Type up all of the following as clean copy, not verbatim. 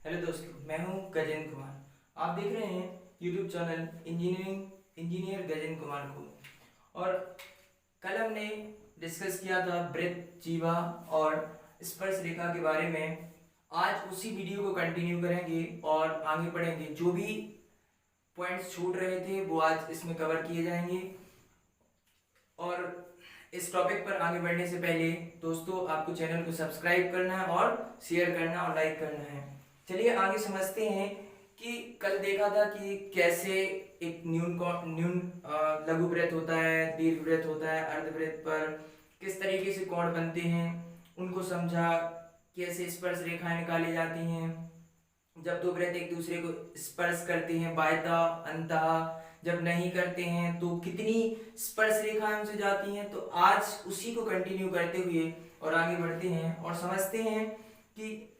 Hello दोस्तों, मैं हूं गजेंद्र कुमार। आप देख रहे हैं YouTube channel engineer Gajendra Kumar को। और कल हमने डिस्कस किया था वृत्त, जीवा और स्पर्श रेखा के बारे में। आज उसी वीडियो को कंटिन्यू करेंगे और आगे बढ़ेंगे। जो भी पॉइंट्स छूट रहे थे वो आज इसमें कवर किए जाएंगे। और इस टॉपिक पर आगे बढ़ने से पहले दोस्तों, आपको चैनल को सब्सक्राइब करना है और शेयर करना और लाइक करना है। चलिए आगे समझते हैं कि कल देखा था कि कैसे एक लघु वृत्त होता है, दीर्घ वृत्त होता है, अर्धवृत्त पर किस तरीके से कोण बनते हैं उनको समझा। कैसे स्पर्श रेखाएं निकाली जाती हैं जब दो वृत्त एक दूसरे को स्पर्श करते हैं, बाह्यतः अंतः। जब नहीं करते हैं तो कितनी स्पर्श रेखाएं उनसे जाती हैं। तो आज उसी को कंटिन्यू करते हुए और आगे बढ़ते हैं और समझते हैं कि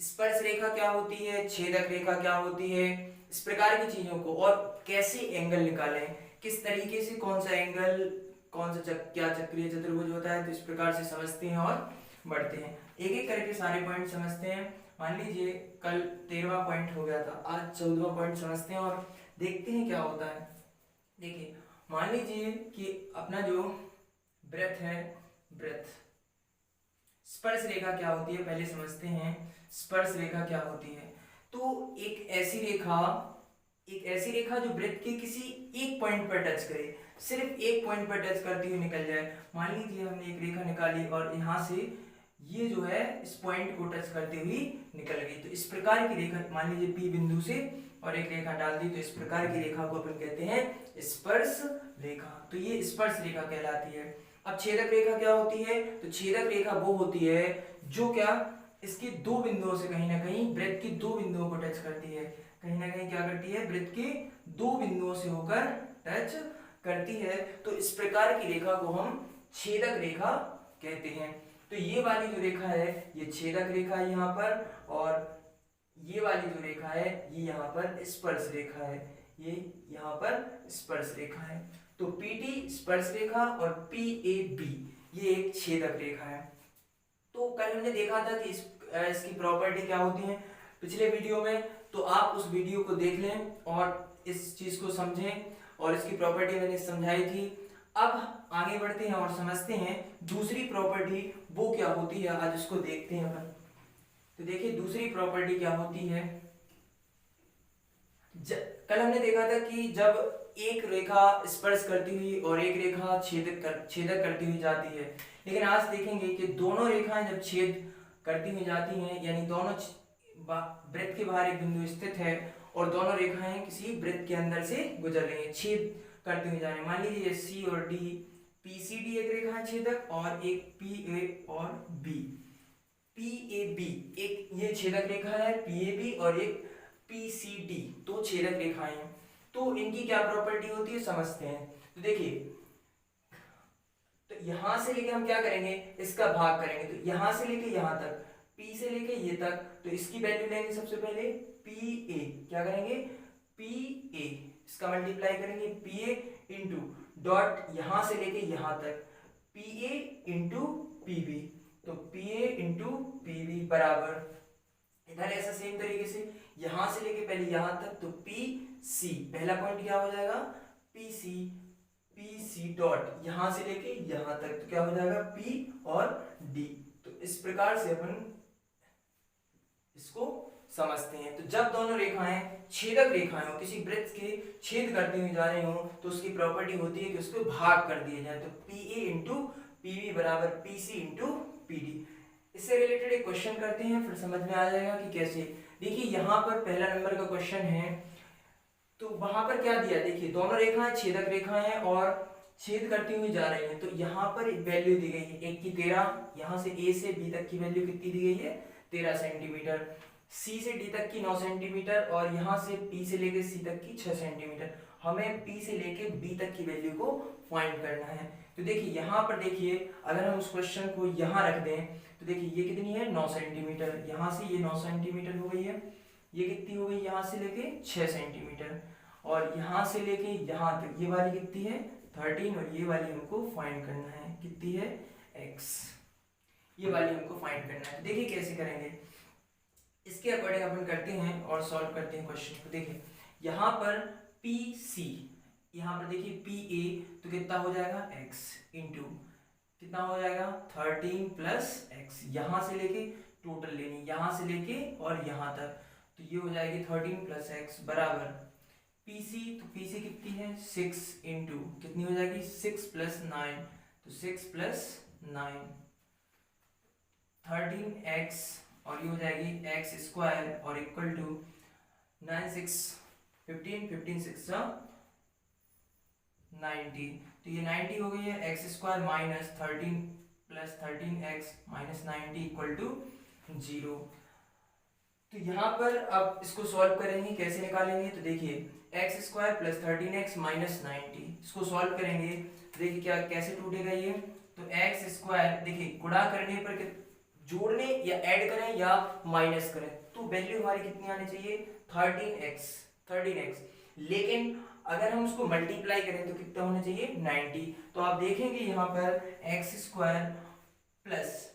स्पर्श रेखा क्या होती है, छेदक रेखा क्या होती है, इस प्रकार की चीजों को, और कैसे एंगल निकालें, किस तरीके से कौन सा एंगल, कौन सा क्या चक्रीय चतुर्भुज होता है। तो इस प्रकार से समझते हैं और बढ़ते हैं। एक एक करके सारे पॉइंट समझते हैं। मान लीजिए कल 13वां पॉइंट हो गया था, आज 14वां पॉइंट समझते हैं और देखते हैं क्या होता है। देखिए, मान लीजिए कि अपना जो वृत्त है, वृत्त, स्पर्श रेखा क्या होती है पहले समझते हैं। स्पर्श रेखा क्या होती है? तो एक ऐसी रेखा जो वृत्त के किसी एक पॉइंट पर टच करे, सिर्फ एक पॉइंट पर टच करती हुई निकल जाए। मान लीजिए हमने एक रेखा निकाली और यहाँ से ये जो है इस पॉइंट को टच करते हुई निकल गई। तो इस प्रकार की रेखा, मान लीजिए P बिंदु से और एक रेखा डाल दी, तो इस प्रकार की रेखा को अपन कहते हैं स्पर्श रेखा। तो ये स्पर्श रेखा कहलाती है। अब छेदक रेखा क्या होती है? तो छेदक रेखा वो होती है जो क्या इसके दो बिंदुओं से कहीं ना कहीं वृत्त की दो बिंदुओं को टच करती है। कहीं ना कहीं क्या करती है? वृत्त के दो बिंदुओं से होकर टच करती है। तो इस प्रकार की रेखा को हम छेदक रेखा कहते हैं। तो ये वाली जो रेखा है ये छेदक रेखा है यहाँ पर, और ये वाली जो रेखा है ये यहाँ पर स्पर्श रेखा है। ये यहाँ पर स्पर्श रेखा है। तो PT स्पर्श रेखा और PAB ये एक छेदक रेखा है। तो कल हमने देखा था कि इसकी प्रॉपर्टी क्या होती है पिछले वीडियो में। तो आप उस वीडियो को देख लें और इस चीज को समझें, और इसकी प्रॉपर्टी मैंने समझाई थी। अब आगे बढ़ते हैं और समझते हैं दूसरी प्रॉपर्टी वो क्या होती है। आज उसको देखते हैं अपन। तो देखिए दूसरी प्रॉपर्टी क्या होती है। कल हमने देखा था कि जब एक रेखा स्पर्श करती हुई और एक रेखा छेदक करती हुई जाती है, लेकिन आज देखेंगे कि दोनों रेखाएं जब छेद करती हुई जाती हैं, यानी दोनों वृत्त के बाहर एक बिंदु स्थित है और दोनों रेखाएं किसी वृत्त के अंदर से गुजर रही हैं, छेद करती हुई जा रही हैं। मान लीजिए C और D, PCD एक रेखा है छेदक, और एक PA और B। PAB एक ये छेदक रेखा है, PAB, और एक PCD, दो छेदक रेखाएं हैं। तो इनकी क्या प्रॉपर्टी होती है समझते हैं। तो देखिए, तो यहां से लेके हम क्या करेंगे, इसका भाग करेंगे। तो यहां से लेके यहां तक, P से लेके ये तक, तो इसकी वैल्यू लेंगे सबसे पहले PA। क्या करेंगे? PA, इसका मल्टीप्लाई करेंगे PA इंटू डॉट यहां से लेके यहां तक PA इंटू PB। तो PA इंटू PB बराबर, इधर ऐसा सेम तरीके से यहां से लेके पहले यहां तक, तो PC, पहला पॉइंट क्या हो जाएगा PC डॉट यहां से लेके यहां तक, तो क्या हो जाएगा P और D। तो इस प्रकार से अपन इसको समझते हैं। तो जब दोनों रेखाएं छेदक रेखाएं हो, किसी वृत्त के छेद करती हुई जा रही हो, तो उसकी प्रॉपर्टी होती है कि उसको भाग कर दिया जाए। तो PA इंटू PB बराबर PC इंटू PD। इससे रिलेटेड एक क्वेश्चन करते हैं, फिर समझ में आ जाएगा कि कैसे। देखिए यहाँ पर पहला नंबर का क्वेश्चन है। तो वहां पर क्या दिया, देखिए दोनों रेखाएं छेदक रेखाएं हैं और छेद करती हुई जा रही हैं। तो यहाँ पर एक वैल्यू दी गई है, एक की 13, यहाँ से A से B तक की वैल्यू कितनी दी गई है 13 सेंटीमीटर, C से D तक की 9 सेंटीमीटर, और यहाँ से P से लेके C तक की 6 सेंटीमीटर। हमें P से लेके B तक की वैल्यू को फाइंड करना है। तो देखिए यहाँ पर देखिए, अगर हम उस क्वेश्चन को यहाँ रख दें तो देखिए ये कितनी है 9 सेंटीमीटर, यहाँ से ये 9 सेंटीमीटर हो गई है, ये कितनी हो गई यहाँ से लेके 6 सेंटीमीटर, और यहाँ से लेके यहाँ तक ये वाली कितनी है 13, और ये वाली हमको फाइंड करना है कितनी है x, ये वाली हमको फाइंड करना है। देखिए कैसे करेंगे। इसके अकॉर्डिंग अपन करते हैं और सॉल्व करते हैं क्वेश्चन को। देखिए यहाँ पर पी सी, यहाँ पर देखिए पी ए, तो कितना हो जाएगा x इंटू कितना हो जाएगा 13 प्लस एक्स, यहाँ से लेके टोटल लेनी, यहाँ से लेके और यहाँ तक, तो ये हो जाएगी 13 प्लस एक्स बराबर पीसी, तो पीसी कितनी है 6 इंटू कितनी हो जाएगी 6 प्लस 9, तो 6 प्लस 9 13x और ये हो जाएगी एक्स स्क्वायर और इक्वल टू 9 6 15 15 6 90, तो ये 90 हो गई है x square minus 13 plus 13x minus 90 equal to 0। तो यहाँ पर अब इसको सॉल्व करेंगे, कैसे निकालेंगे, तो देखिए x square plus 13x minus 90, इसको सॉल्व करेंगे देखिए क्या कैसे टूटेगा ये, तो एक्स स्क्वायर देखिए गुणा करने पर जोड़ने या ऐड करें या माइनस करें तो वैल्यू हमारी कितनी आनी चाहिए 13x, लेकिन अगर हम उसको मल्टीप्लाई करें तो कितना होना चाहिए 90। तो आप देखेंगे यहाँ पर एक्स स्क्वायर प्लस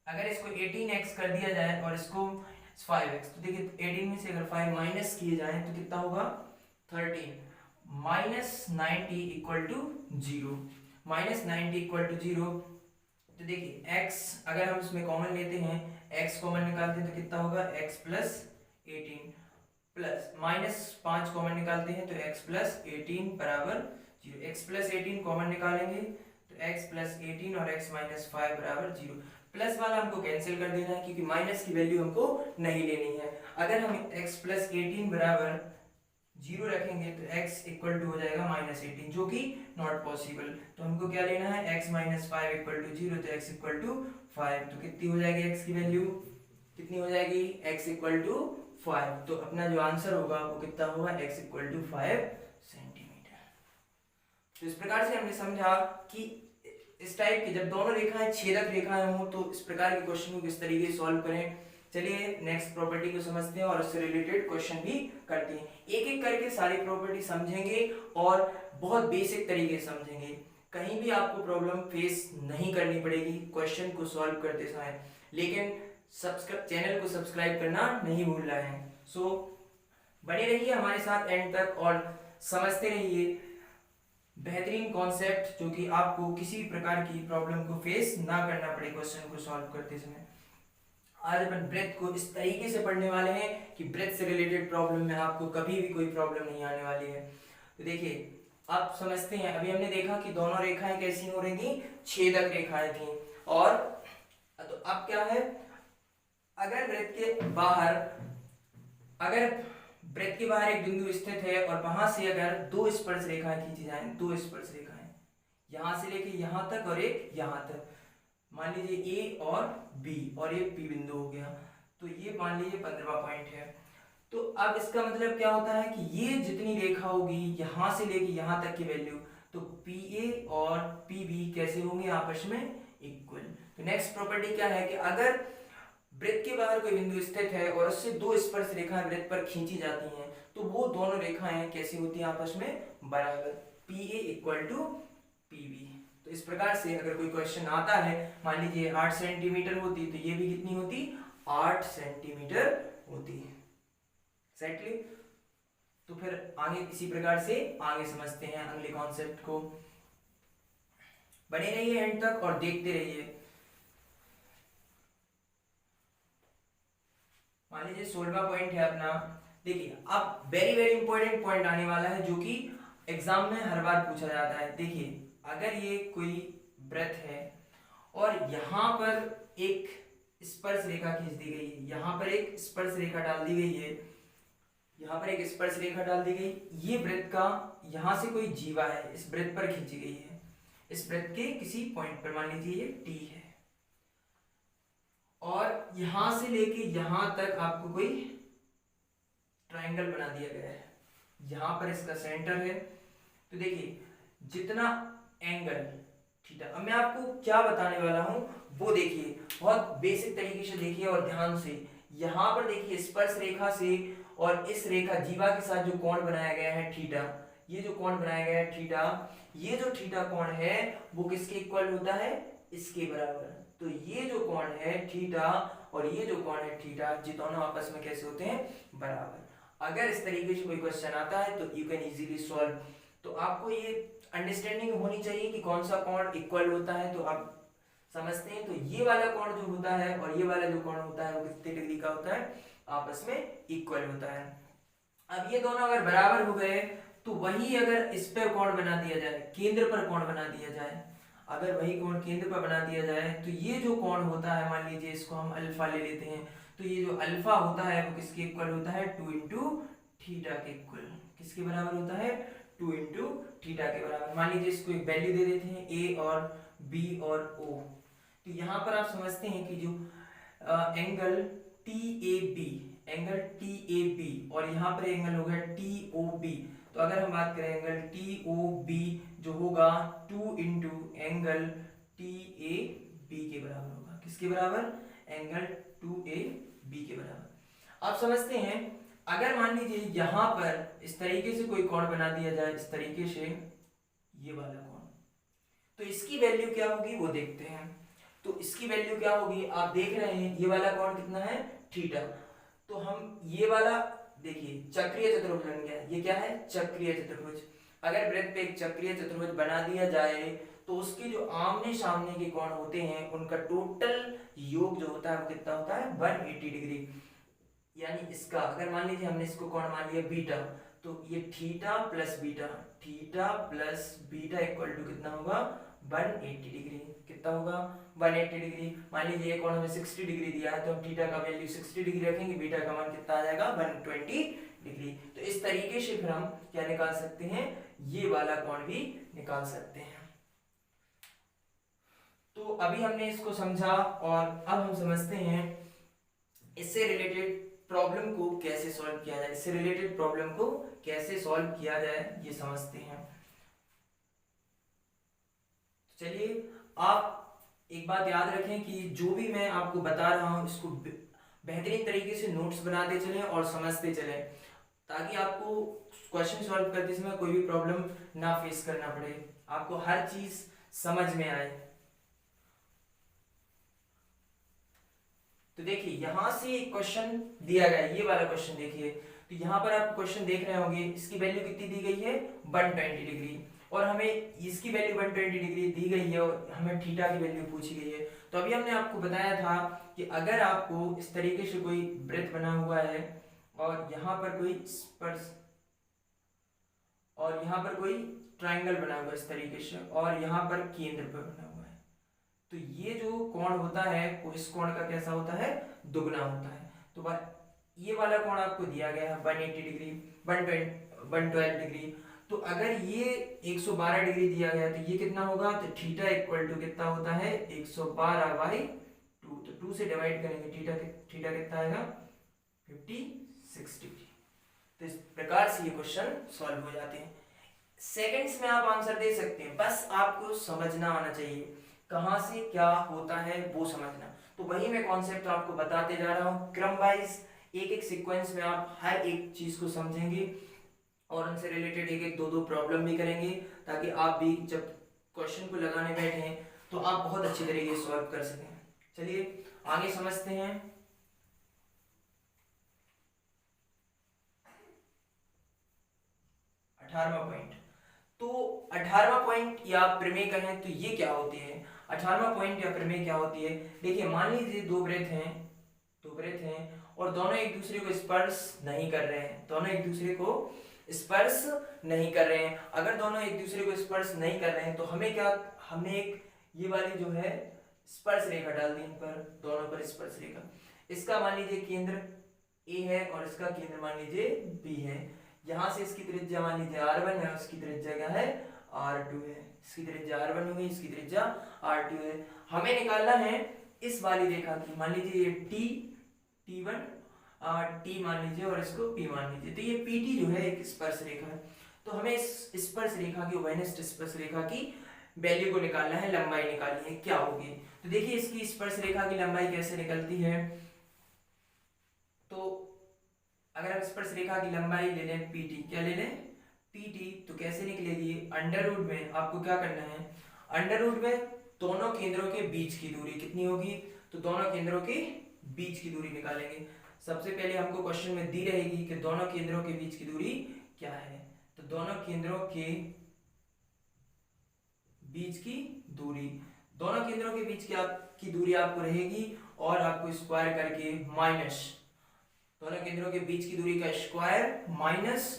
अगर इसको 18x कर दिया जाए और इसको 5x, तो देखिए 18 में से अगर 5 माइनस किए जाए तो कितना होगा 13 minus 90 equal to 0, minus 90 equal to 0। तो देखिए x अगर हम इसमें कॉमन लेते हैं, x कॉमन निकालते हैं तो कितना होगा x plus 18 plus minus 5 common निकालते हैं तो x प्लस 18 बराबर 0, x प्लस 18 कॉमन निकालेंगे तो x प्लस 18 और x माइनस 5 बराबर 0। प्लस वाला हमको कैंसिल कर देना है क्योंकि माइनस की वैल्यू हमको नहीं लेनी है। अगर हम x प्लस 18 बराबर 0 रखेंगे तो x इक्वल टू हो जाएगा माइनस 18 जो कि नॉट पॉसिबल, तो हमको क्या लेना है x माइनस 5 इक्वल टू 0, तो x इक्वल टू 5, तो कितनी हो जाएगी x की वैल्यू कितनी हो जाएगी x इक्वल टू 5, तो अपना जो आंसर होगा वो कितना होगा x इक्वल टू 5 सेंटीमीटर। तो इस प्रकार से हमने समझा कि इस टाइप की जब दोनों रेखाएं छेदक रेखाएं हों तो इस प्रकार के क्वेश्चन को किस तरीके से सॉल्व करें। चलिए नेक्स्ट प्रॉपर्टी को समझते हैं और उससे रिलेटेड क्वेश्चन भी करते हैं। एक एक करके सारी प्रॉपर्टी समझेंगे और बहुत बेसिक तरीके से समझेंगे, कहीं भी आपको प्रॉब्लम फेस नहीं करनी पड़ेगी क्वेश्चन को सॉल्व करते समय, लेकिन चैनल को सब्सक्राइब करना नहीं भूलना है। सो बने रहिए हमारे साथ एंड तक और समझते रहिए बेहतरीन कॉन्सेप्ट जो कि आपको किसी भी प्रकार की प्रॉब्लम को फेस ना करना पड़े क्वेश्चन को सॉल्व करते समय। आज अपन ब्रेथ को इस तरीके से पढ़ने वाले हैं कि ब्रेथ से रिलेटेड प्रॉब्लम में आपको कभी भी कोई प्रॉब्लम नहीं आने वाली है। तो देखिए आप समझते हैं, अभी हमने देखा कि दोनों रेखाएं कैसी हो रही थी, छेदक रेखाएं थी, और तो अब क्या है, अगर ब्रेथ के बाहर एक बिंदु स्थित है और वहां से अगर दो स्पर्श रेखाएं खींची जाएं, दो स्पर्श रेखाएं यहां से लेके यहां तक और एक यहां तक, मान लीजिए ए और बी और ये पी बिंदु हो गया, तो ये मान लीजिए 15वां पॉइंट है। तो अब इसका मतलब क्या होता है कि ये जितनी रेखा होगी यहां से लेके यहां तक की वैल्यू, तो पी ए और पी बी कैसे होंगे आपस में इक्वल। तो नेक्स्ट प्रॉपर्टी क्या है कि अगर वृत्त के बाहर कोई बिंदु स्थित है और उससे दो स्पर्श रेखाएं वृत्त पर खींची जाती हैं तो वो दोनों रेखाएं कैसी होती हैं आपस में बराबर, P A equal to P B. तो इस प्रकार से अगर कोई क्वेश्चन आता है, मान लीजिए 8 सेंटीमीटर होती तो ये भी कितनी होती 8 सेंटीमीटर होती है। एक्जैक्टली। तो फिर आगे इसी प्रकार से आगे समझते हैं अगले कॉन्सेप्ट को। बने रहिए एंड तक और देखते रहिए। मान लीजिए 16वां पॉइंट है अपना, देखिए अब वेरी वेरी इंपॉर्टेंट पॉइंट आने वाला है जो कि एग्जाम में हर बार पूछा जाता है। देखिए अगर ये कोई वृत्त है और यहाँ पर एक स्पर्श रेखा खींच दी गई है, यहाँ पर एक स्पर्श रेखा डाल दी गई है, यहाँ पर एक स्पर्श रेखा डाल दी गई, ये वृत्त का यहाँ से कोई जीवा है इस वृत्त पर खींची गई है, इस वृत्त के किसी पॉइंट पर, मान लीजिए ये टी है, और यहां से लेके यहां तक आपको कोई ट्रायंगल बना दिया गया है, यहां पर इसका सेंटर है। तो देखिए जितना एंगल थीटा, अब मैं आपको क्या बताने वाला हूं वो देखिए, बहुत बेसिक तरीके से देखिए और ध्यान से। यहां पर देखिए स्पर्श रेखा से और इस रेखा जीवा के साथ जो कोण बनाया गया है थीटा, ये जो कोण बनाया गया है थीटा, ये जो थीटा कोण है वो किसके इक्वल होता है, इसके बराबर। तो ये जो कोण है थीटा और ये जो कोण है थीटा, ये दोनों आपस में कैसे होते हैं, बराबर। अगर इस तरीके से कोई क्वेश्चन आता है तो यू कैन इजीली सॉल्व। तो आपको ये अंडरस्टैंडिंग होनी चाहिए कि कौन सा कोण इक्वल होता है, तो आप समझते हैं। तो ये वाला कोण जो होता है और ये वाला जो कोण होता है वो कितने डिग्री का होता है, आपस में इक्वल होता है। अब ये दोनों अगर बराबर हो गए तो वही अगर इस पे कोण बना दिया जाए, केंद्र पर कोण बना दिया जाए, अगर वही कोण केंद्र पर बना दिया जाए तो ये जो कोण होता है, मान लीजिए इसको हम अल्फा ले लेते हैं, तो ये जो अल्फा होता है वो किसके इक्वल होता है, 2 इंटू थीटा के इक्वल। किसके बराबर होता है, 2 इंटू थीटा के बराबर। मान लीजिए इसको एक वैल्यू दे देते हैं ए और बी और ओ। तो यहाँ पर आप समझते हैं कि जो angle T A B, angle T A B और यहाँ पर एंगल हो गया टी ओ बी। तो अगर हम बात करें एंगल टी ओ बी जो होगा 2 into angle T A B के बराबर होगा। किसके बराबर, एंगल 2 ए बी के बराबर। आप समझते हैं अगर मान लीजिए यहाँ पर इस तरीके से कोई कोण बना दिया जाए, इस तरीके से ये वाला कोण, तो इसकी वैल्यू क्या होगी वो देखते हैं। तो इसकी वैल्यू क्या होगी, आप देख रहे हैं ये वाला कोण कितना है, थीटा। तो हम ये वाला देखिए चक्रीय चतुर्भुज बन गया, ये क्या है, चक्रीय चतुर्भुज। अगर वृत्त पे एक चक्रीय चतुर्भुज बना दिया जाए तो उसके जो आमने सामने के कोण होते हैं उनका टोटल योग जो होता है वो कितना होता है, 180 डिग्री। यानी इसका अगर मान लीजिए हमने इसको कोण मान लिया बीटा, तो ये theta plus beta, theta plus beta equal to कितना होगा, 180 डिग्री। कितना होगा, 180 डिग्री। मान लीजिए ये कोण हमें 60 डिग्री दिया है तो हम थीटा का वैल्यू 60 डिग्री रखेंगे, बीटा का मान कितना आ जाएगा, 120 डिग्री। तो इस तरीके से फिर हम क्या निकाल सकते हैं, ये वाला कोण भी निकाल सकते हैं। तो अभी हमने इसको समझा और अब हम समझते हैं इससे रिलेटेड प्रॉब्लम को कैसे सॉल्व किया जाए, इससे रिलेटेड प्रॉब्लम को कैसे सॉल्व किया जाए ये समझते हैं। चलिए आप एक बात याद रखें कि जो भी मैं आपको बता रहा हूं इसको बेहतरीन तरीके से नोट्स बनाते चलें और समझते चलें, ताकि आपको क्वेश्चन सॉल्व करते समय कोई भी प्रॉब्लम ना फेस करना पड़े, आपको हर चीज समझ में आए। तो देखिए यहां से क्वेश्चन दिया गया, ये वाला क्वेश्चन देखिए, तो यहां पर आप क्वेश्चन देख रहे होंगे, इसकी वैल्यू कितनी दी गई है, 120 डिग्री, और हमें इसकी वैल्यू 120 डिग्री दी गई है और हमें थीटा की वैल्यू पूछी गई है। तो अभी हमने आपको बताया था कि अगर आपको इस तरीके से कोई वृत्त बना हुआ है और यहाँ पर कोई स्पर्श और यहाँ पर कोई ट्राइंगल बना हुआ है इस तरीके से, और यहाँ पर केंद्र पर बना हुआ है, तो ये जो कोण होता है वो इस कोण का कैसा होता है, दुगना होता है। तो ये वाला कोण आपको दिया गया है 180 डिग्री, 112 डिग्री। तो अगर ये 112 डिग्री दिया गया तो ये कितना होगा, तो थीटा इक्वल टू कितना होता है, 112/2। तो 2 से डिवाइड करेंगे, थीटा कितना आएगा, 56 डिग्री। तो इस प्रकार से ये क्वेश्चन सॉल्व हो जाते हैं। सेकंड्स में आप आंसर दे सकते हैं, बस आपको समझना आना चाहिए, कहां से क्या होता है वो समझना। तो वही मैं कॉन्सेप्ट आपको बताते जा रहा हूँ, क्रम वाइज एक एक सीक्वेंस में आप हर एक चीज को समझेंगे और उनसे रिलेटेड एक एक दो प्रॉब्लम भी करेंगे, ताकि आप भी जब क्वेश्चन को लगाने बैठे तो आप बहुत अच्छी तरीके से सॉल्व कर सकें। चलिए आगे समझते हैं। 18वां पॉइंट, तो 18वां पॉइंट या प्रमेय कहें तो ये क्या होती है, 18वां पॉइंट या प्रमेय क्या होती है। देखिए मान लीजिए दो वृत्त हैं और दोनों एक दूसरे को स्पर्श नहीं कर रहे हैं, दोनों एक दूसरे को स्पर्श नहीं कर रहे हैं। अगर दोनों एक दूसरे को स्पर्श नहीं कर रहे हैं तो हमने एक ये वाली जो है स्पर्श रेखा डाल दी इन पर, दोनों पर स्पर्श रेखा। इसका मान लीजिए केंद्र A है और इसका केंद्र मान लीजिए B है। यहाँ से इसकी त्रिज्या मान लीजिए R1 है, उसकी त्रिज्या क्या है, R2 है। इसकी त्रिज्या R1 होगी, इसकी त्रिज्या R2 है। हमें निकालना है इस वाली रेखा की, मान लीजिए ये T1 T मान लीजिए और इसको P मान लीजिए। तो ये PT जो है एक स्पर्श रेखा है। तो हमें इस स्पर्श रेखा की, उभयनिष्ठ स्पर्श रेखा की वैल्यू को निकालना है, लंबाई निकालनी है, क्या होगी। तो देखिए इसकी स्पर्श रेखा की लंबाई कैसे निकलती है। तो अगर आप स्पर्श रेखा की लंबाई ले लें PT, क्या ले लें PT, तो कैसे निकलेगी, अंडर रूट में आपको क्या करना है, अंडर रूट में दोनों केंद्रों के बीच की दूरी कितनी होगी, तो दोनों केंद्रों के बीच की दूरी निकालेंगे। सबसे पहले हमको क्वेश्चन में दी रहेगी कि दोनों केंद्रों के बीच की दूरी क्या है। तो दोनों केंद्रों के बीच की दूरी, दोनों केंद्रों के बीच की दूरी आपको रहेगी और आपको स्क्वायर करके माइनस दोनों केंद्रों के बीच की दूरी का स्क्वायर माइनस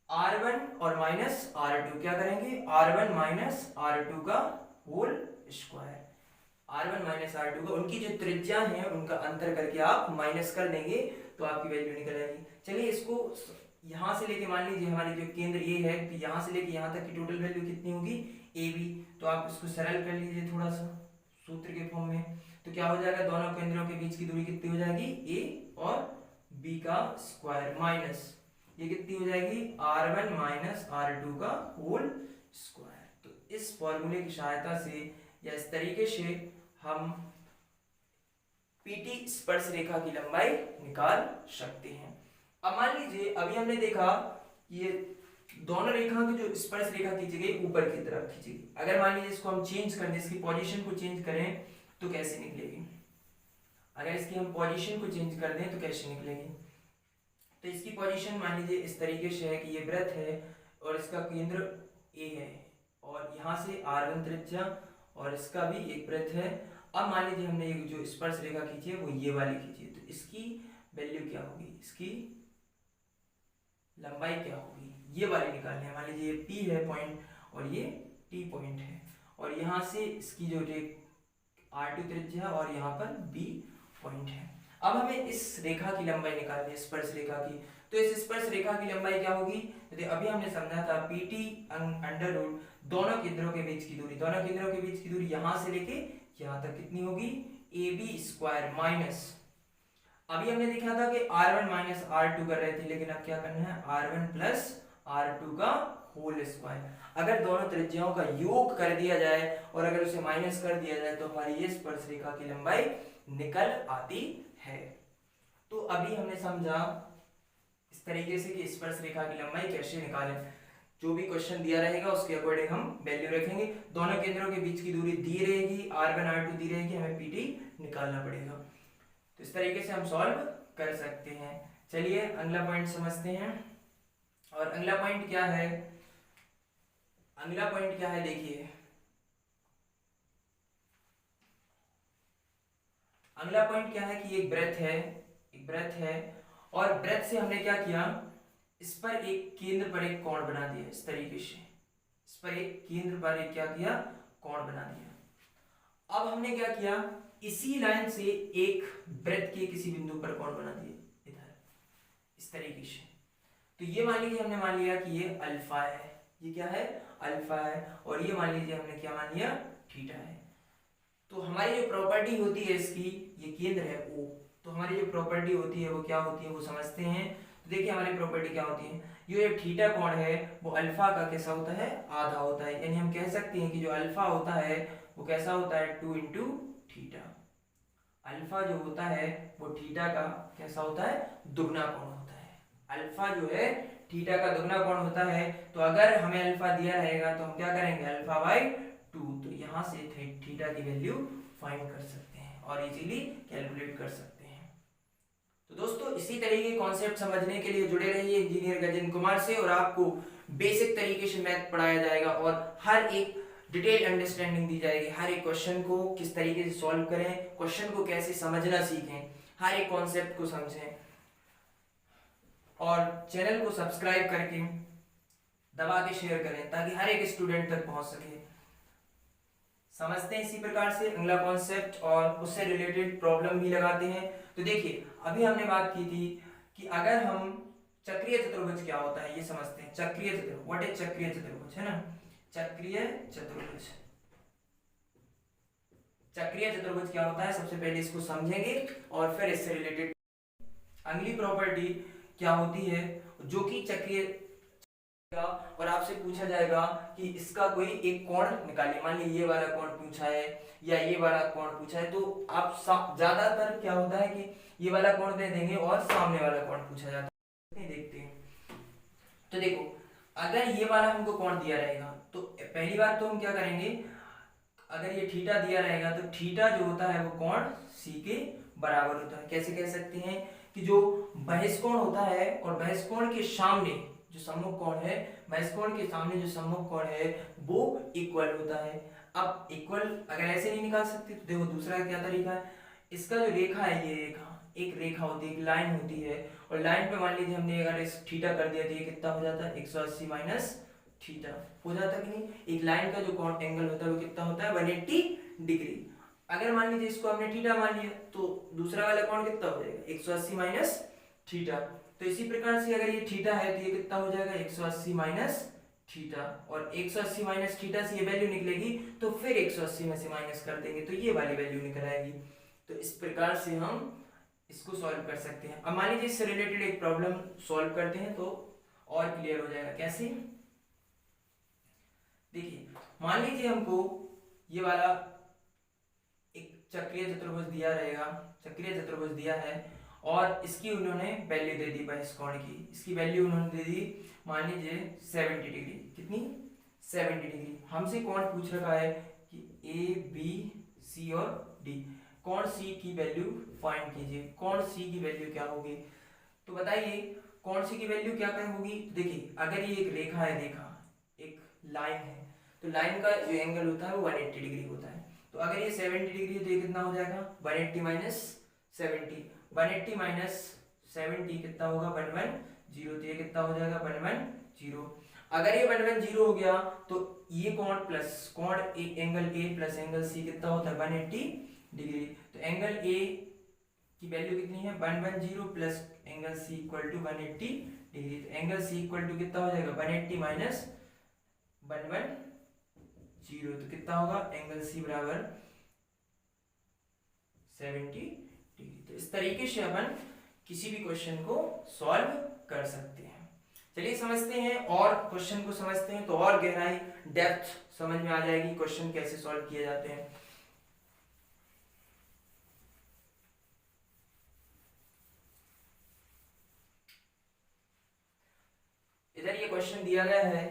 r1 और माइनस r2, क्या करेंगे r1 माइनस r2 का whole square. r1 minus r2 का उनकी जो त्रिज्या है उनका अंतर करके आप माइनस कर देंगे तो आपकी वैल्यू निकल आएगी। चलिए इसको यहां से लेके मान लीजिए हमारी जो केंद्र ए है तो यहां से लेके यहां तक की टोटल वैल्यू कितनी होगी ए बी। तो आप इसको सरल कर लीजिए थोड़ा सा सूत्र के फॉर्म में। तो क्या हो जाएगा, दोनों केंद्रों के बीच की दूरी कितनी हो जाएगी ए और बी का स्क्वायर माइनस ये कितनी हो जाएगी r1 माइनस r2 का होल स्क्वायर। तो इस फॉर्मूले की सहायता से या इस तरीके से हम पीटी स्पर्श रेखा की लंबाई निकाल सकते हैं। अब मान लीजिए अभी हमने देखा ये दोनों रेखा की जो स्पर्श रेखा खींची गई ऊपर की तरफ खींची गई। अगर मान लीजिए इसको हम चेंज कर दें, इसकी पोजीशन को चेंज करें तो कैसे निकलेगी, अगर इसकी हम पोजीशन को चेंज कर दें तो कैसे निकलेगी। तो इसकी पोजीशन मान लीजिए इस तरीके से है कि ये वृत्त है और इसका केंद्र ए है और यहाँ से r1 त्रिज्या और इसका भी एक वृत्त है। अब मान लीजिए हमने जो स्पर्श रेखा खींची है वो ये वाली खींची है, तो इसकी वैल्यू क्या होगी, इसकी लंबाई क्या होगी, ये वाली निकालनी है। मान लीजिए ये P है पॉइंट और ये T पॉइंट है और यहाँ से इसकी जो r2 त्रिज्या और यहाँ पर B पॉइंट है। अब हमें इस रेखा की लंबाई निकालनी है, स्पर्श रेखा की। तो इस स्पर्श रेखा की लंबाई क्या होगी, तो अभी हमने समझा था PT अंडर रूट दोनों केंद्रों के बीच की दूरी, दोनों केंद्रों के बीच की दूरी यहां से लेके यहां तक कितनी होगी AB स्क्वायर माइनस, अभी हमने देखा था कि r1 माइनस r2 कर रहे थे, लेकिन अब क्या करना है r1 प्लस r2 का होल स्क्वायर। अगर दोनों त्रिज्याओं का योग कर दिया जाए और अगर उसे माइनस कर दिया जाए तो हमारी ये स्पर्श रेखा की लंबाई निकल आती है। तो अभी हमने समझा इस तरीके से कि स्पर्श रेखा की लंबाई कैसे निकालें। जो भी क्वेश्चन दिया रहेगा उसके अकॉर्डिंग हम वैल्यू रखेंगे। दोनों केंद्रों के बीच की दूरी दी रहेगी, r1 r2 दी रहेगी, हमें PT निकालना पड़ेगा। तो इस तरीके से हम सॉल्व कर सकते हैं। चलिए अगला पॉइंट समझते हैं। और अगला पॉइंट क्या है, अगला पॉइंट क्या है देखिए, अगला पॉइंट क्या है कि एक वृत्त है, एक वृत्त है और वृत्त से हमने क्या किया, इस पर एक केंद्र पर एक कोण बना दिया। इस तरीके से इस पर एक केंद्र पर एक क्या किया, कोण बना दिया। अब हमने क्या किया, इसी लाइन से एक वृत्त के किसी बिंदु पर कोण बना दिया इधर इस तरीके से। तो ये मान लीजिए हमने मान लिया कि ये अल्फा है, ये क्या है अल्फा है, और ये मान लीजिए हमने क्या मान लिया थीटा है। तो हमारी जो प्रॉपर्टी होती है इसकी, ये केंद्र है O, तो हमारी जो प्रॉपर्टी होती है वो क्या होती है वो समझते हैं। तो देखिए हमारी प्रॉपर्टी क्या होती है, ये जो थीटा कोण है वो अल्फा का कैसा होता है, आधा होता है। यानी हम कह सकते हैं कि जो अल्फा होता है वो कैसा होता है 2 इंटू थीटा। अल्फा जो होता है वो थीटा का कैसा होता है, दुगना कोण होता है। अल्फा जो है थीटा का दुगना कोण होता है। तो अगर हमें अल्फा दिया रहेगा तो हम क्या करेंगे, अल्फा बाई 2, तो यहाँ से थीटा की वैल्यू फाइंड कर सकते हैं और इजीली कैलकुलेट कर सकते हैं। तो दोस्तों इसी तरीके कॉन्सेप्ट समझने के लिए जुड़े रहिए इंजीनियर गजेंद्र कुमार से, और आपको बेसिक तरीके से मैथ पढ़ाया जाएगा और हर एक डिटेल अंडरस्टैंडिंग दी जाएगी। हर एक क्वेश्चन को किस तरीके से सॉल्व करें, क्वेश्चन को कैसे समझना सीखें, हर एक कॉन्सेप्ट को समझें। और चैनल को सब्सक्राइब करके दबा के शेयर करें ताकि हर एक स्टूडेंट तक पहुंच सके। समझते हैं इसी प्रकार से अगला कॉन्सेप्ट और उससे रिलेटेड प्रॉब्लम भी लगाते हैं। तो देखिए अभी हमने बात की थी कि अगर हम चक्रीय चतुर्भुज क्या होता है ये समझते हैं। चक्रीय चतुर्भुज, व्हाट इज चक्रीय चतुर्भुज, है ना, चक्रीय चतुर्भुज। चक्रीय चतुर्भुज क्या होता है सबसे पहले इसको समझेंगे और फिर इससे रिलेटेड अगली प्रॉपर्टी क्या होती है जो कि चक्रीय, और आपसे पूछा जाएगा कि इसका कोई एक कोण निकालिए। मान लीजिए ये वाला कोण पूछा है या ये वाला कोण पूछा है, तो आप ज्यादातर क्या होता है कि ये वाला कोण दे देंगे और सामने वाला कोण पूछा जाता है। देखते हैं तो देखो अगर ये वाला हमको कोण दिया रहेगा तो पहली बात तो हम क्या करेंगे, अगर ये थीटा दिया रहेगा तो थीटा जो होता है वो कोण सी के बराबर होता है। कैसे कह सकते हैं कि जो बहिष्कोण होता है और बहिष्कोण के सामने जो सम्मुख कोण है, बहिष्कोण के सामने जो सम्मुख कोण है वो इक्वल होता है। अब इक्वल अगर ऐसे नहीं निकाल सकते तो देखो दूसरा क्या तरीका है, इसका जो रेखा है, ये रेखा एक रेखा होती है, एक लाइन होती है, और लाइन पे मान लीजिए हमने अगर इस थीटा कर दिया तो ये कितना हो जाता है 180 माइनस थीटा हो जाता कि नहीं। एक लाइन का जो कोण एंगल होता है वो कितना होता है 180 डिग्री। अगर मान लीजिए इसको हमने थीटा मान लिया तो दूसरा वाला कोण कितना हो जाएगा 180 माइनस थीटा। तो इसी प्रकार से अगर ये थीटा है तो ये कितना हो जाएगा 180 माइनस थीटा, और 180 माइनस थीटा से ये वैल्यू निकलेगी तो फिर 180 में से माइनस कर देंगे तो ये वाली वैल्यू निकल आएगी। तो इस प्रकार से हम इसको सॉल्व कर सकते हैं। अब मान लीजिए इससे रिलेटेड एक प्रॉब्लम सॉल्व करते हैं तो और क्लियर हो जाएगा। कैसे, देखिए मान लीजिए हमको ये वाला एक चक्रीय चतुर्भुज दिया रहेगा, चक्रीय चतुर्भुज दिया है और इसकी उन्होंने वैल्यू दे दी बहिष्कोण की, इसकी वैल्यू उन्होंने दे दी मान लीजिए 70 डिग्री। कितनी 70 डिग्री। हमसे कोण पूछ रखा है कि ए बी सी और डी, कोण सी की वैल्यू फाइंड कीजिए। कोण सी की वैल्यू क्या होगी, तो बताइए कोण सी की वैल्यू क्या क्या होगी। देखिए अगर ये एक रेखा है, रेखा एक लाइन है तो लाइन का जो एंगल होता है वो 180 डिग्री होता है। तो अगर ये 70 डिग्री है तो ये कितना हो जाएगा 180 माइनस 70, 180 माइनस 70 कितना होगा 110, तो ये कितना हो जाएगा 110। अगर ये 110 हो गया तो ये कोण प्लस कोण angle A plus angle C कितना होता है 180 डिग्री। तो एंगल ए की वैल्यू कितनी है 110 plus angle C equal to 180 degree. तो एंगल सी इक्वल टू कितना हो जाएगा 180 माइनस 110, तो कितना होगा एंगल सी बराबर 70 डिग्री। तो इस तरीके से अपन किसी भी क्वेश्चन को सॉल्व कर सकते हैं। चलिए समझते हैं और क्वेश्चन को समझते हैं तो और गहराई डेप्थ समझ में आ जाएगी क्वेश्चन कैसे सॉल्व किए जाते हैं। इधर ये क्वेश्चन दिया गया है,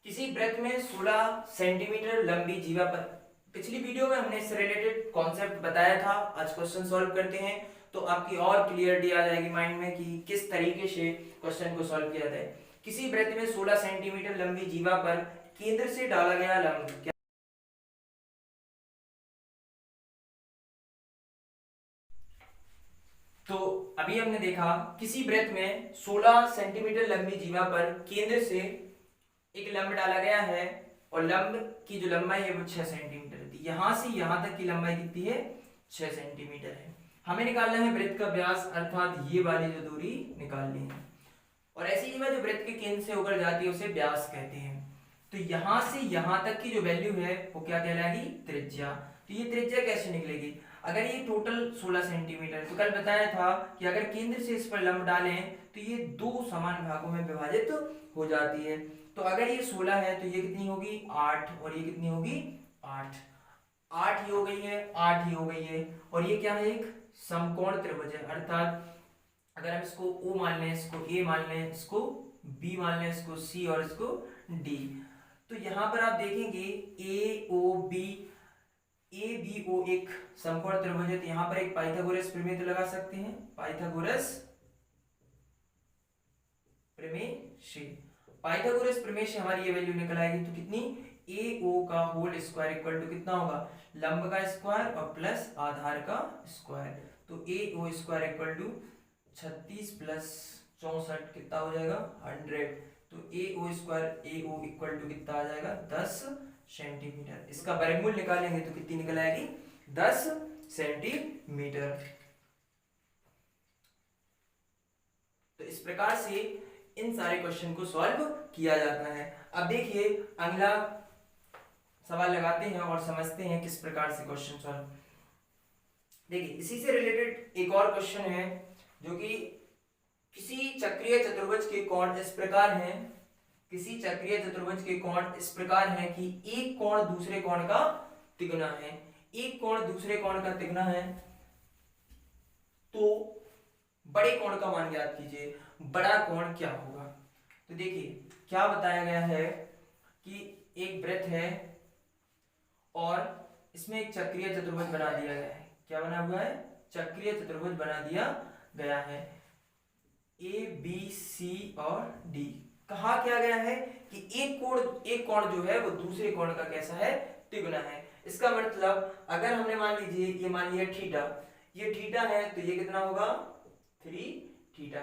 किसी वृत्त में 16 सेंटीमीटर लंबी जीवा पर, पिछली वीडियो में हमने इससे रिलेटेड कॉन्सेप्ट बताया था, आज क्वेश्चन सॉल्व करते हैं तो आपकी और क्लियरिटी आ जाएगी माइंड में कि किस तरीके से क्वेश्चन को सॉल्व किया जाए। किसी वृत्त में 16 सेंटीमीटर लंबी जीवा पर केंद्र से डाला गया लंब क्या, तो अभी हमने देखा किसी वृत्त में 16 सेंटीमीटर लंबी जीवा पर केंद्र से एक लंब डाला गया है और लंब की जो लंबाई है वो 6 सेंटीमीटर थी। यहां से यहां तक की लंबाई कितनी है 6 सेंटीमीटर है। हमें निकालना है वृत्त का व्यास, अर्थात ये वाली जो दूरी निकालनी है, और ऐसी जीवा जो वृत्त के केंद्र से होकर जाती है उसे व्यास कहते हैं। तो यहां से यहां तक की जो वैल्यू है वो क्या कहलाएगी त्रिज्या। तो ये त्रिज्या कैसे निकलेगी, अगर ये टोटल 16 सेंटीमीटर, तो कल बताया था कि अगर केंद्र से इस पर लंब डालें तो ये दो समान भागों में विभाजित हो जाती है। तो अगर ये 16 है तो ये कितनी होगी 8, और ये कितनी होगी 8, 8 ही हो गई है, 8 ही हो गई है। और ये क्या है एक समकोण त्रिभुज है, अर्थात अगर हम इसको O मान लें, इसको A मान लें, इसको B मान लें, इसको C और इसको D, तो यहां पर आप देखेंगे ABO एक समकोण त्रिभुज है, तो यहां पर एक पाइथागोरस प्रमेय तो लगा सकते हैं, पाइथागोरस प्रमेय से, पाइथागोरस प्रमेय से हमारी ये वैल्यू निकल आएगी। तो कितनी AO का होल स्क्वायर इक्वल टू कितना होगा लंब का स्क्वायर और प्लस आधार का स्क्वायर। तो AO square equal to 36 plus 64 कितना हो जाएगा 100। तो AO square AO equal to कितना आ जाएगा 10 सेंटीमीटर। इसका वर्गमूल निकालेंगे तो कितनी निकल आएगी 10 सेंटीमीटर। तो इस प्रकार से इन सारे क्वेश्चन को सॉल्व किया जाता है। अब देखिए अगला सवाल लगाते हैं और समझते हैं किस प्रकार से क्वेश्चन सॉल्व। देखिए इसी से रिलेटेड एक और क्वेश्चन है जो कि किसी चक्रीय चतुर्भुज के कोण इस प्रकार हैं, किसी चक्रीय चतुर्भुज के कोण इस प्रकार हैं कि एक कोण दूसरे कोण का तिगुना है, एक कोण दूसरे कोण का तिगुना है, तो बड़े कोण का मान ज्ञात कीजिए। बड़ा कोण क्या होगा, तो देखिए क्या बताया गया है कि एक वृत्त है और इसमें एक चक्रीय चतुर्भुज बना दिया गया है। क्या बना हुआ है? चक्रीय चतुर्भुज बना दिया गया है। ए बी सी और डी। कहा क्या गया है कि एक कोण जो है वो दूसरे कोण का कैसा है? तिगुना है। इसका मतलब अगर हमने मान लीजिए ये मान लिया थीटा, ये थीटा है तो ये कितना होगा? 3 थीटा।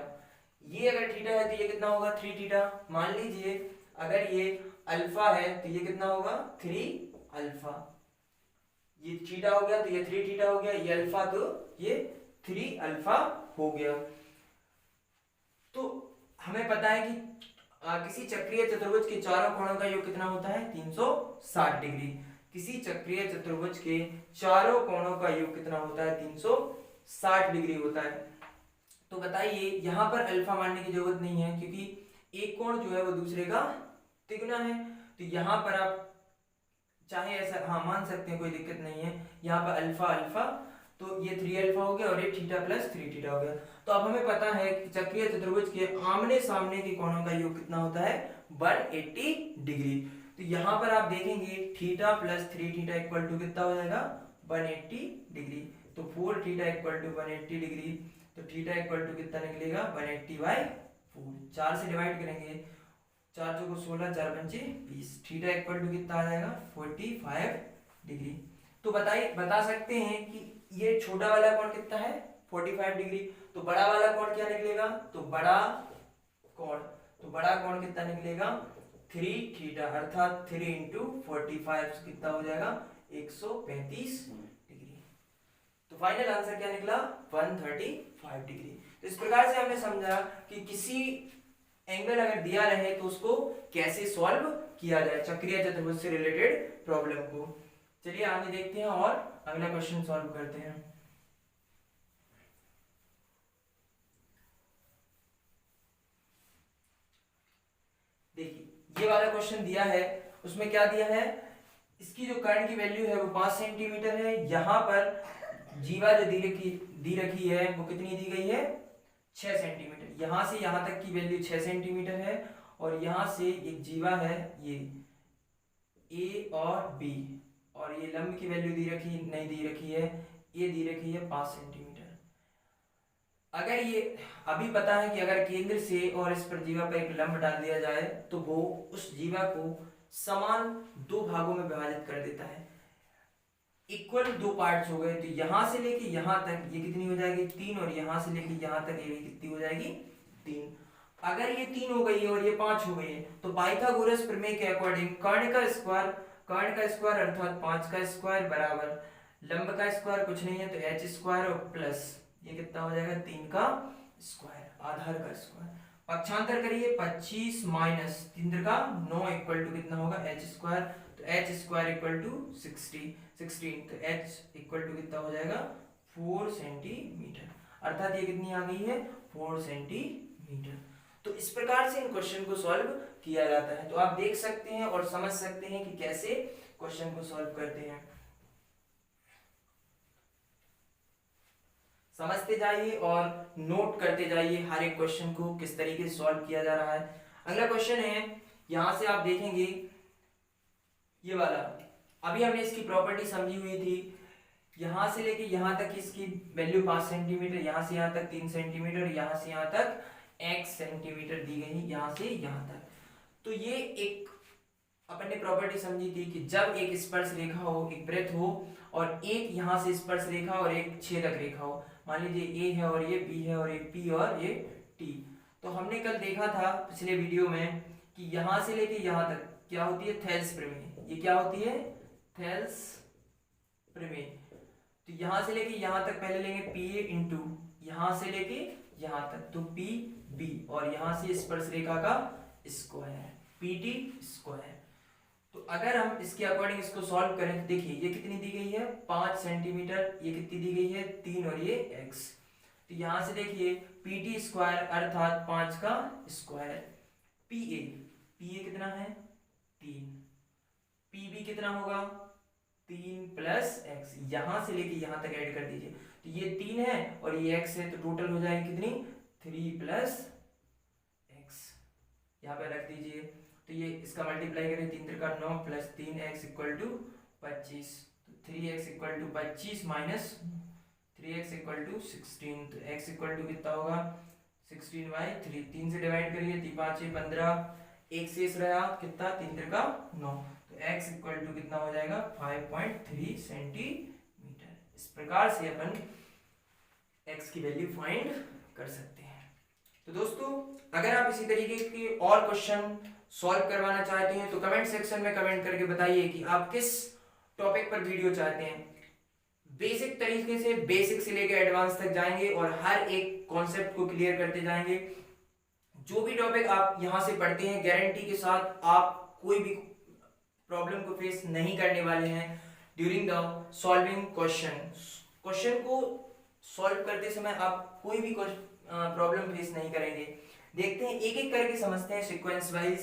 ये अगर थीटा है तो ये कितना होगा? 3 थीटा। मान लीजिए अगर ये अल्फा है तो ये कितना होगा? 3 अल्फा। ये थीटा हो गया तो ये 3 थीटा हो गया, ये अल्फा तो ये 3 अल्फा हो गया। तो हमें पता है कि किसी चक्रीय चतुर्भुज के चारों कोणों का योग कितना होता है? 360 डिग्री। किसी चक्रीय चतुर्भुज के चारों कोणों का योग कितना होता है? 360 डिग्री होता है। तो बताइए यहाँ पर अल्फा मानने की जरूरत नहीं है क्योंकि एक कोण जो है वो दूसरे का तिगुना है। तो यहाँ पर आप चाहे ऐसा मान सकते हैं, कोई दिक्कत नहीं है। यहाँ पर अल्फा अल्फा तो ये 3 अल्फा हो गया और ये थीटा प्लस 3 थीटा हो गया। तो अब हमें पता है कि चक्रीय चतुर्भुज के आमने सामने के कोणों का योग कितना होता है? 180 डिग्री। तो यहाँ पर आप देखेंगे theta plus 3 theta equal to कितना हो जाएगा? 180 डिग्री। तो 4 थीटा इक्वल टू 180 डिग्री। तो थीटा इक्वल टू कितना निकलेगा? 180/4। 4 से डिवाइड करेंगे, 4 चौको 16, 4 पंचे 20। थीटा इक्वल टू कितना आ जाएगा? 45 डिग्री। तो बता सकते हैं कि ये छोटा वाला कोण कितना है? 45 डिग्री। तो बड़ा वाला कोण क्या निकलेगा? तो बड़ा कोण कितना निकलेगा? 3 थीटा, अर्थात 3 इंटू 45 कितना हो जाएगा? 135 डिग्री। तो फाइनल आंसर क्या निकला? 135 डिग्री। तो इस प्रकार से हमने समझा कि किसी एंगल अगर दिया रहे तो उसको कैसे सॉल्व किया जाए, चक्रीय चतुर्भुज से रिलेटेड प्रॉब्लम को। चलिए आगे देखते हैं और अगला क्वेश्चन सॉल्व करते हैं। देखिए ये वाला क्वेश्चन दिया है, उसमें क्या दिया है? इसकी जो कर्ण की वैल्यू है वो 5 सेंटीमीटर है। यहाँ पर जीवा जो दी रखी है वो कितनी दी गई है? 6 सेंटीमीटर। यहाँ से यहाँ तक की वैल्यू 6 सेंटीमीटर है और यहाँ से एक जीवा है ये ए और बी, और ये लंब की वैल्यू नहीं दी रखी है, ये दी रखी है 5 सेंटीमीटर। अगर ये अभी पता है कि अगर केंद्र से और इस पर जीवा पर एक लंब डाल दिया जाए तो वो उस जीवा को समान 2 भागों में विभाजित कर देता है। इक्वल 2 पार्ट्स हो गए। तो यहां से लेके यहां तक ये कितनी हो जाएगी? 3, और यहां से लेके यहां तक ये कितनी हो जाएगी? 3। अगर ये 3 हो गई है और ये 5 हो गई है तो पाइथागोरस प्रमेय के अकॉर्डिंग कर्ण का स्क्वायर अर्थात 5 का स्क्वायर बराबर लंब का स्क्वायर कुछ नहीं है तो h स्क्वायर और प्लस ये कितना हो जाएगा? 3 का स्क्वायर, आधार का स्क्वायर। पक्षांतर करिए, 25 माइनस 3 का 9 इक्वल टू कितना होगा? h square. तो h स्क्वायर इक्वल टू 16, तो h इक्वल टू कितना हो जाएगा? 4 सेंटीमीटर। अर्थात ये कितनी आ गई है? 4 सेंटीमीटर। तो इस प्रकार से इन क्वेश्चन को सॉल्व किया जाता है। तो आप देख सकते हैं और समझ सकते हैं कि कैसे क्वेश्चन को सॉल्व करते हैं। समझते जाइए और नोट करते जाइए हर एक क्वेश्चन को किस तरीके से सॉल्व किया जा रहा है। अगला क्वेश्चन है, यहां से आप देखेंगे ये वाला, अभी हमने इसकी प्रॉपर्टी समझी हुई थी। यहां से लेके यहां तक इसकी वैल्यू 5 सेंटीमीटर, यहां से यहां तक 3 सेंटीमीटर, यहां से यहां तक x सेंटीमीटर दी गई, यहां से यहां तक। तो ये एक अपन ने प्रॉपर्टी समझी थी कि जब एक स्पर्श रेखा हो, एक वृत्त हो, और एक यहां से स्पर्श रेखा और एक छेदक रेखा हो, मान लीजिए a है और ये b है और ये p और ये t। तो हमने कल देखा था पिछले वीडियो में कि यहां से लेके यहां तक क्या होती है? थेल्स प्रमेय। ये क्या होती है? थेल्स प्रमेय। तो यहां से लेके यहां तक पहले लेंगे pa इंटू यहां से लेके यहां तक तो pb, और यहां से स्पर्श रेखा का स्क्वायर pt स्क्वायर। तो अगर हम इसके अकॉर्डिंग इसको सॉल्व करें तो देखिए ये कितनी दी गई है? 5 सेंटीमीटर। ये कितनी दी गई है? 3, और ये x। तो यहां से देखिए pt स्क्वायर अर्थात 5 का स्क्वायर, pa कितना है? 3, pb कितना होगा? 3 प्लस x, यहां से लेके यहां तक ऐड कर दीजिए। तो ये 3 है और ये x है, तो टोटल हो जाएगी कितनी? 3 प्लस x, यहाँ पे रख दीजिए। तो ये इसका मल्टीप्लाई करें, 3 3 का 9 प्लस 3x इक्वल टू 25, तो 3x equal to 25 minus 3x equal to 16, तो x इक्वल टू कितना होगा 16/3, 3 से डिवाइड करिए 3 5 6 15, एक शेष रहा कितना 3 त्रिका 9, तो x इक्वल टू कितना हो जाएगा 5.3 सेंटीमीटर। इस प्रकार से अपन x की वैल्यू फाइंड कर सकते हैं। तो दोस्तों अगर आप इसी तरीके के और क्वेश्चन सॉल्व करवाना चाहते हैं तो कमेंट सेक्शन में कमेंट करके बताइए कि आप किस टॉपिक पर वीडियो चाहते हैं। बेसिक तरीके से बेसिक से लेकर एडवांस तक जाएंगे और हर एक कॉन्सेप्ट को क्लियर करते जाएंगे। जो भी टॉपिक आप यहां से पढ़ते हैं गारंटी के साथ आप कोई भी प्रॉब्लम को फेस नहीं करने वाले हैं ड्यूरिंग द सॉल्विंग क्वेश्चन को सॉल्व करते समय आप कोई भी प्रॉब्लम फेस नहीं करेंगे। देखते हैं एक एक करके समझते हैं सीक्वेंस वाइज।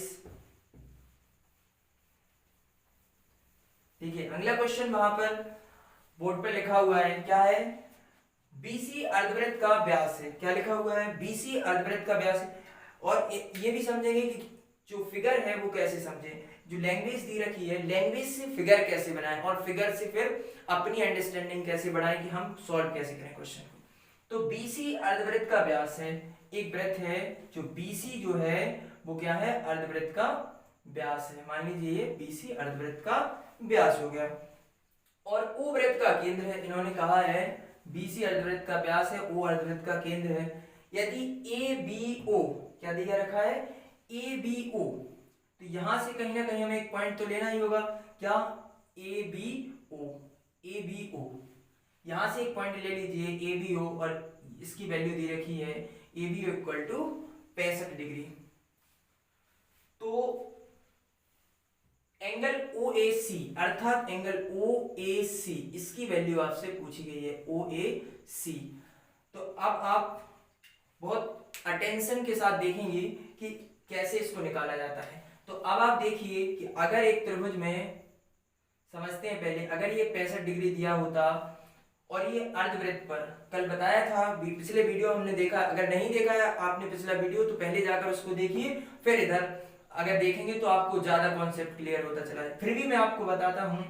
देखिए अगला क्वेश्चन वहां पर बोर्ड पर लिखा हुआ है, क्या है BC अर्धवृत्त का व्यास है। क्या लिखा हुआ है BC अर्धवृत्त का व्यास है। और ये भी समझेंगे कि जो फिगर है वो कैसे समझे, जो लैंग्वेज दी रखी है लैंग्वेज से फिगर कैसे बनाएं और फिगर से फिर अपनी अंडरस्टैंडिंग कैसे बढ़ाएं कि हम सॉल्व कैसे करें क्वेश्चन को। तो BC अर्धवृत्त का व्यास है, एक वृत्त है जो BC जो है वो क्या है अर्धवृत्त का व्यास है। मान लीजिए ये BC अर्धवृत्त का व्यास हो गया। और O वृत्त का केंद्र है, इन्होंने कहा है BC अर्धवृत्त का व्यास है, O अर्धवृत्त का केंद्र है। यदि ABO क्या दिया रखा है ABO, तो यहां से कहीं ना कहीं हमें एक पॉइंट तो लेना ही होगा। क्या ABO यहां से एक पॉइंट ले लीजिए ABO और इसकी वैल्यू दी रखी है ABO इक्वल टू 65 डिग्री। तो एंगल OAC अर्थात एंगल OAC इसकी वैल्यू आपसे पूछी गई है OAC। तो अब आप बहुत अटेंशन के साथ देखेंगे कि कैसे इसको निकाला जाता है। तो अब आप देखिए कि अगर एक त्रिभुज में समझते हैं पहले, अगर ये 65 डिग्री दिया होता और ये अर्धवृत्त पर, कल बताया था पिछले वीडियो हमने देखा, अगर नहीं देखा है आपने पिछला वीडियो तो पहले जाकर उसको देखिए, फिर इधर अगर देखेंगे तो आपको ज्यादा कॉन्सेप्ट क्लियर होता चला है। फिर भी मैं आपको बताता हूं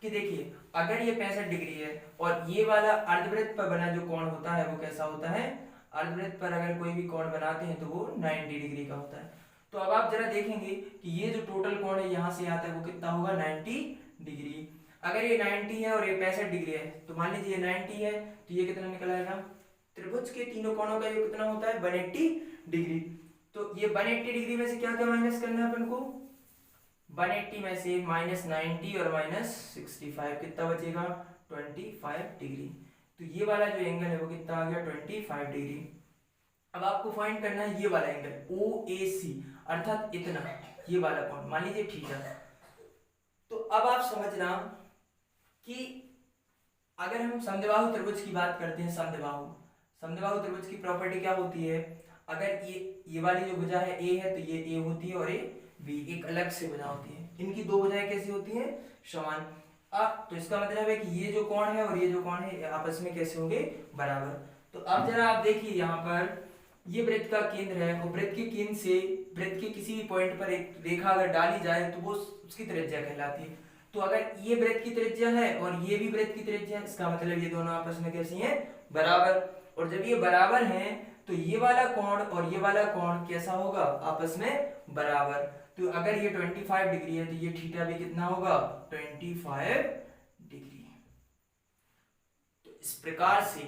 कि देखिए अगर ये 65 डिग्री है और ये वाला अर्धवृत्त पर बना जो कोण होता है वो कैसा होता है, अर्धवृत्त पर अगर कोई भी कोण बनाते हैं तो वो 90 डिग्री का होता है। तो अब आप जरा देखेंगे कि ये जो टोटल कोण है यहाँ से आता है वो कितना होगा 90 डिग्री। अगर ये 90 है और ये 65 डिग्री है तो मान लीजिए ये 90 है तो ये कितना निकल आएगा, त्रिभुज के तीनों कोणों का ये कितना होता है 180 डिग्री। तो ये 180 डिग्री में से क्या क्या माइनस करना है अपन को, 180 में से -90 और -65 कितना बचेगा 25 डिग्री। तो ये वाला जो एंगल है वो कितना आ गया 25 डिग्री। अब आपको फाइंड करना है ये वाला एंगल OAC अर्थात इतना, ये वाला कोण मान लीजिए थीटा। तो अब आप समझना कि अगर हम समद्विबाहु त्रिभुज की बात करते हैं, समद्विबाहु त्रिभुज की प्रॉपर्टी क्या होती है, अगर ये वाली जो भुजा है A है तो ये A होती है और ये B एक अलग से भुजा होती है। इनकी दो भुजाएं कैसी होती हैं समान। अब तो इसका मतलब है कि ये जो कोण है और ये जो कोण है आपस में कैसे होंगे बराबर। तो अब जरा आप देखिए यहाँ पर ये वृत्त का केंद्र है और वृत्त के केंद्र से वृत्त के किसी भी पॉइंट पर एक रेखा अगर डाली जाए तो वो उसकी त्रिज्या कहलाती है। तो अगर ये वृत्त की त्रिज्या है और ये भी वृत्त की त्रिज्या है, इसका मतलब ये दोनों आपस में कैसी हैं बराबर। और जब ये बराबर हैं तो ये वाला कोण और ये वाला कोण कैसा होगा आपस में बराबर। तो अगर ये 25 डिग्री है तो ये थीटा भी कितना होगा 25 डिग्री। तो इस प्रकार से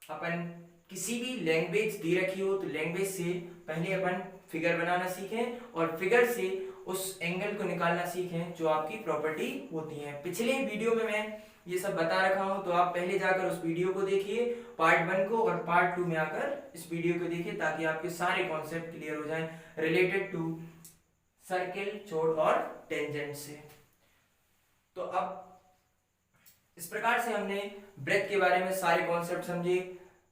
अपन किसी भी लैंग्वेज दी रखी हो तो लैंग्वेज से पहले अपन फिगर बनाना सीखें और फिगर से उस एंगल को निकालना सीखें जो आपकी प्रॉपर्टी होती है। पिछले वीडियो में मैं ये सब बता रखा हूं तो आप पहले जाकर उस वीडियो को देखिए पार्ट 1 को, और पार्ट 2 में आकर इस वीडियो को देखिए ताकि आपके सारे कॉन्सेप्ट क्लियर हो जाएं रिलेटेड टू सर्किल, चोट और टेंजेंट से। तो अब इस प्रकार से हमने वृत्त के बारे में सारे कॉन्सेप्ट समझे।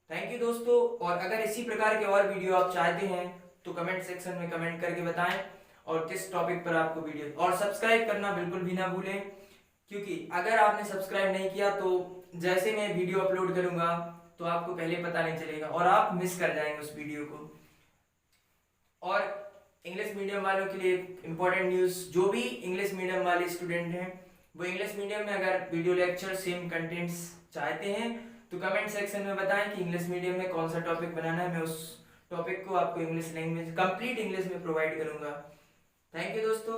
थैंक यू दोस्तों। और अगर इसी प्रकार के और वीडियो आप चाहते हैं तो कमेंट सेक्शन में कमेंट करके बताएं और किस टॉपिक पर आपको वीडियो, और सब्सक्राइब करना बिल्कुल भी ना भूलें, क्योंकि अगर आपने सब्सक्राइब नहीं किया तो जैसे मैं वीडियो अपलोड करूंगा तो आपको पहले पता नहीं चलेगा और आप मिस कर जाएंगे उस वीडियो को। और इंग्लिश मीडियम वालों के लिए इंपॉर्टेंट न्यूज़, जो भी इंग्लिश मीडियम वाले स्टूडेंट हैं वो इंग्लिश मीडियम में अगर वीडियो लेक्चर सेम कंटेंट्स चाहते हैं तो कमेंट सेक्शन में बताएं कि इंग्लिश मीडियम में कौन सा टॉपिक बनाना है। मैं उस टॉपिक को आपको इंग्लिश लैंग्वेज कंप्लीट इंग्लिश में प्रोवाइड करूंगा। थैंक यू दोस्तों।